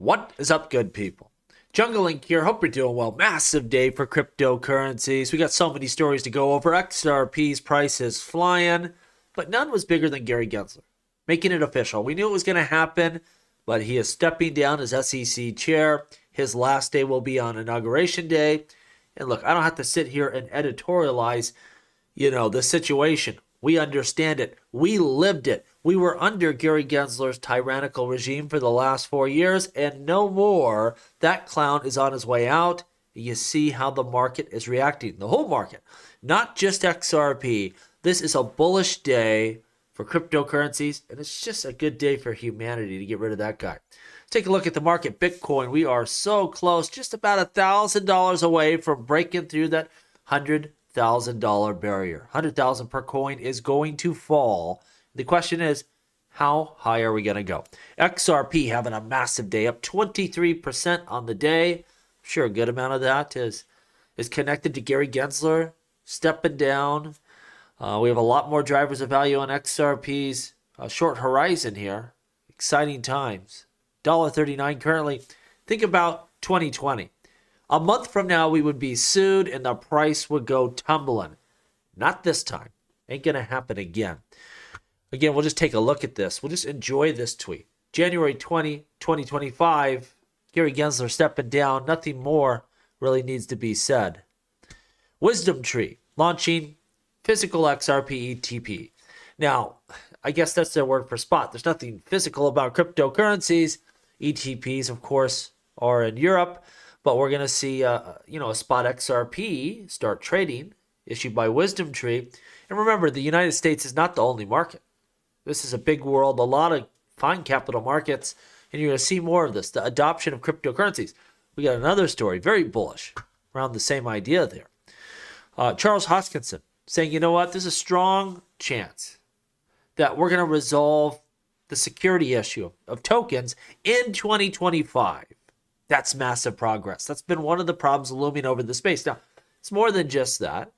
What is up, good people? Jungle Link here. Hope you're doing well. Massive day for cryptocurrencies. We got so many stories to go over. XRP's price is flying, but none was bigger than Gary Gensler, making it official. We knew it was going to happen, but he is stepping down as SEC chair. His last day will be on Inauguration Day. And look, I don't have to sit here and editorialize, the situation. We understand it. We lived it. We were under Gary Gensler's tyrannical regime for the last 4 years, and no more. That clown is on his way out. You see how the market is reacting. The whole market, not just XRP. This is a bullish day for cryptocurrencies, and it's just a good day for humanity to get rid of that guy. Take a look at the market. Bitcoin, we are so close, just about $1,000 away from breaking through that $100,000 barrier. 100,000 per coin is going to fall. The question is, how high are we going to go? XRP having a massive day, up 23% on the day. I'm sure a good amount of that is connected to Gary Gensler stepping down. We have a lot more drivers of value on XRP's short horizon here. Exciting times. $1.39 currently. Think about 2020. A month from now, we would be sued and the price would go tumbling. Not this time. Ain't going to happen again. Again, we'll just take a look at this. We'll just enjoy this tweet. January 20, 2025, Gary Gensler stepping down. Nothing more really needs to be said. Wisdom Tree launching physical XRP ETP. Now, I guess that's their word for spot. There's nothing physical about cryptocurrencies. ETPs, of course, are in Europe. But we're going to see, a spot XRP start trading, issued by Wisdom Tree. And remember, the United States is not the only market. This is a big world, a lot of fine capital markets, and you're going to see more of this, the adoption of cryptocurrencies. We got another story, very bullish, around the same idea there. Charles Hoskinson saying, you know what, there's a strong chance that we're going to resolve the security issue of tokens in 2025. That's massive progress. That's been one of the problems looming over the space. Now, it's more than just that,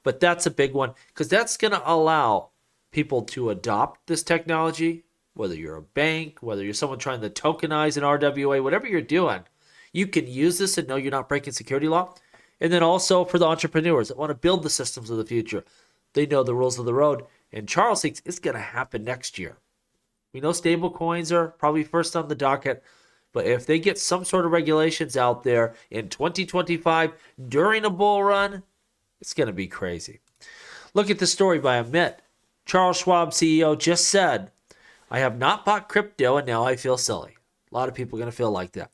but that's a big one because that's going to allow people to adopt this technology, whether you're a bank, whether you're someone trying to tokenize an RWA, whatever you're doing, you can use this and know you're not breaking security law. And then also for the entrepreneurs that want to build the systems of the future, they know the rules of the road. And Charles thinks it's going to happen next year. We know stable coins are probably first on the docket, but if they get some sort of regulations out there in 2025 during a bull run, it's going to be crazy. Look at the story by Amit. Charles Schwab, CEO, just said, I have not bought crypto and now I feel silly. A lot of people are going to feel like that.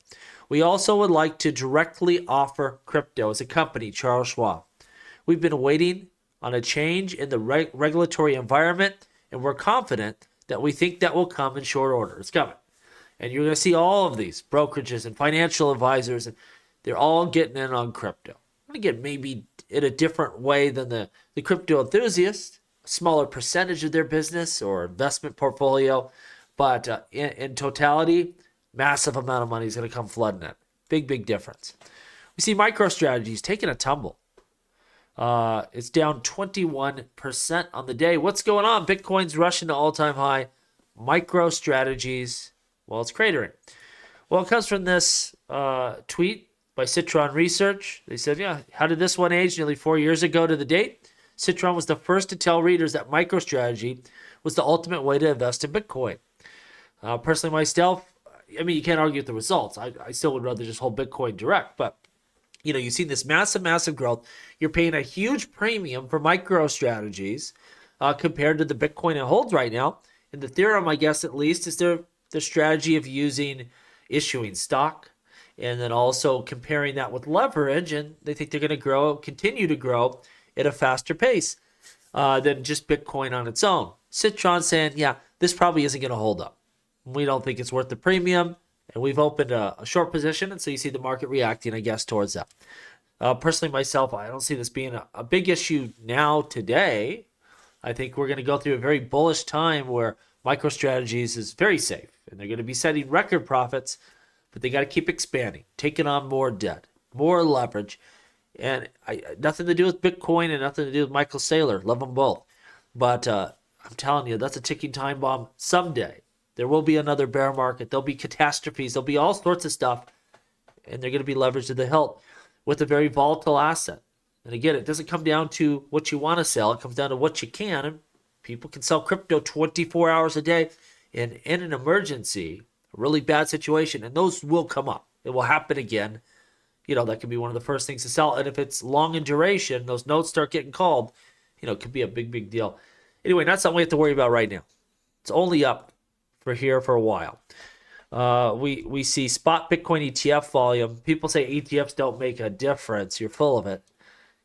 We also would like to directly offer crypto as a company, Charles Schwab. We've been waiting on a change in the regulatory environment, and we're confident that we think that will come in short order. It's coming. And you're going to see all of these brokerages and financial advisors, and they're all getting in on crypto. Again, maybe in a different way than the crypto enthusiast, a smaller percentage of their business or investment portfolio, but in totality, massive amount of money is going to come flooding in. Big, big difference. We see MicroStrategies taking a tumble. It's down 21% on the day. What's going on? Bitcoin's rushing to all-time high. MicroStrategies, well, it's cratering. Well, it comes from this tweet by Citron Research. They said, how did this one age? Nearly 4 years ago to the date. Citron was the first to tell readers that MicroStrategy was the ultimate way to invest in Bitcoin. Personally, myself, you can't argue with the results. I still would rather just hold Bitcoin direct, but you see this massive growth. You're paying a huge premium for MicroStrategies compared to the Bitcoin it holds right now. And the theorem, I guess, at least, is their strategy of issuing stock and then also comparing that with leverage. And they think they're going to continue to grow at a faster pace than just Bitcoin on its own. Citron saying, this probably isn't going to hold up. We don't think it's worth the premium. And we've opened a short position, and so you see the market reacting, I guess, towards that. Personally, myself, I don't see this being a big issue now today. I think we're going to go through a very bullish time where MicroStrategies is very safe, and they're going to be setting record profits, but they got to keep expanding, taking on more debt, more leverage, and nothing to do with Bitcoin and nothing to do with Michael Saylor. Love them both. But I'm telling you, that's a ticking time bomb someday. There will be another bear market. There'll be catastrophes. There'll be all sorts of stuff. And they're going to be leveraged to the hilt with a very volatile asset. And again, it doesn't come down to what you want to sell. It comes down to what you can. And people can sell crypto 24 hours a day. And in an emergency, a really bad situation, and those will come up. It will happen again. That could be one of the first things to sell. And if it's long in duration, those notes start getting called, it could be a big, big deal. Anyway, not something we have to worry about right now. It's only up for a while. We see spot Bitcoin ETF volume. People say ETFs don't make a difference. You're full of it.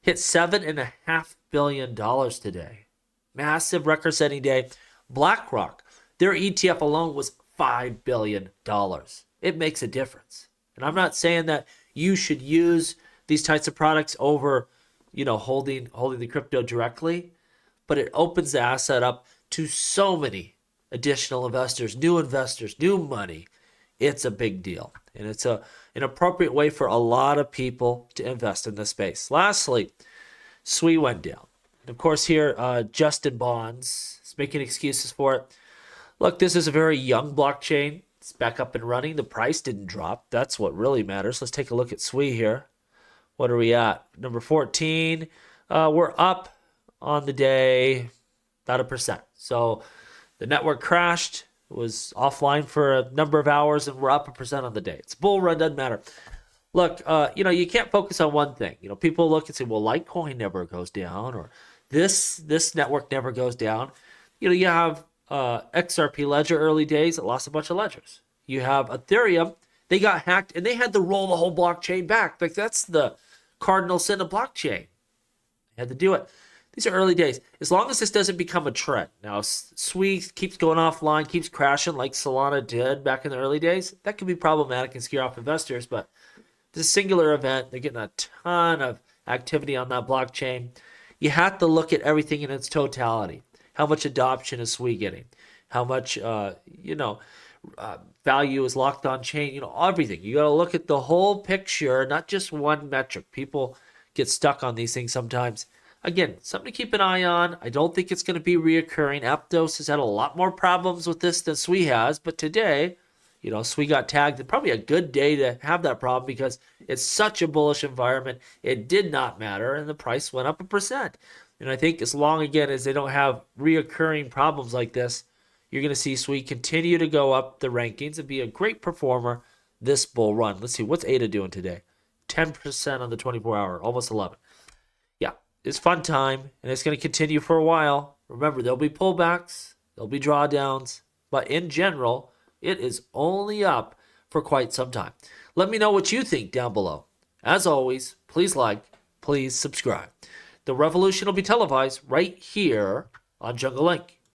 Hit $7.5 billion today. Massive record-setting day. BlackRock, their ETF alone was $5 billion. It makes a difference. And I'm not saying that you should use these types of products over, holding the crypto directly, but it opens the asset up to so many additional investors, new money. It's a big deal. And it's an appropriate way for a lot of people to invest in this space. Lastly, SWI went down. And of course here, Justin Bonds is making excuses for it. Look, this is a very young blockchain. It's back up and running. The price didn't drop. That's what really matters. Let's take a look at SWI here. What are we at? Number 14. We're up on the day about 1%. So the network crashed. It was offline for a number of hours, and we're up 1% on the day. It's a bull run, doesn't matter. Look, you can't focus on one thing. People look and say, well, Litecoin never goes down, or this network never goes down. You have XRP ledger early days, it lost a bunch of ledgers. You have Ethereum, they got hacked and they had to roll the whole blockchain back. Like, that's the cardinal sin of blockchain. They had to do it. These are early days. As long as this doesn't become a trend. Now, SWI keeps going offline, keeps crashing like Solana did back in the early days. That could be problematic and scare off investors, but this singular event, they're getting a ton of activity on that blockchain. You have to look at everything in its totality. How much adoption is SWI getting? How much, value is locked on chain? Everything. You got to look at the whole picture, not just one metric. People get stuck on these things sometimes. Again, something to keep an eye on. I don't think it's going to be reoccurring. Aptos has had a lot more problems with this than SWI has, but today, SWI got tagged. And probably a good day to have that problem because it's such a bullish environment. It did not matter, and the price went up 1%. And I think as long, again, as they don't have reoccurring problems like this, you're going to see SWI continue to go up the rankings and be a great performer this bull run. Let's see, what's ADA doing today? 10% on the 24-hour, almost 11. Yeah, it's fun time, and it's going to continue for a while. Remember, there'll be pullbacks, there'll be drawdowns, but in general, it is only up for quite some time. Let me know what you think down below. As always, please like, please subscribe. The revolution will be televised right here on Jungle Link.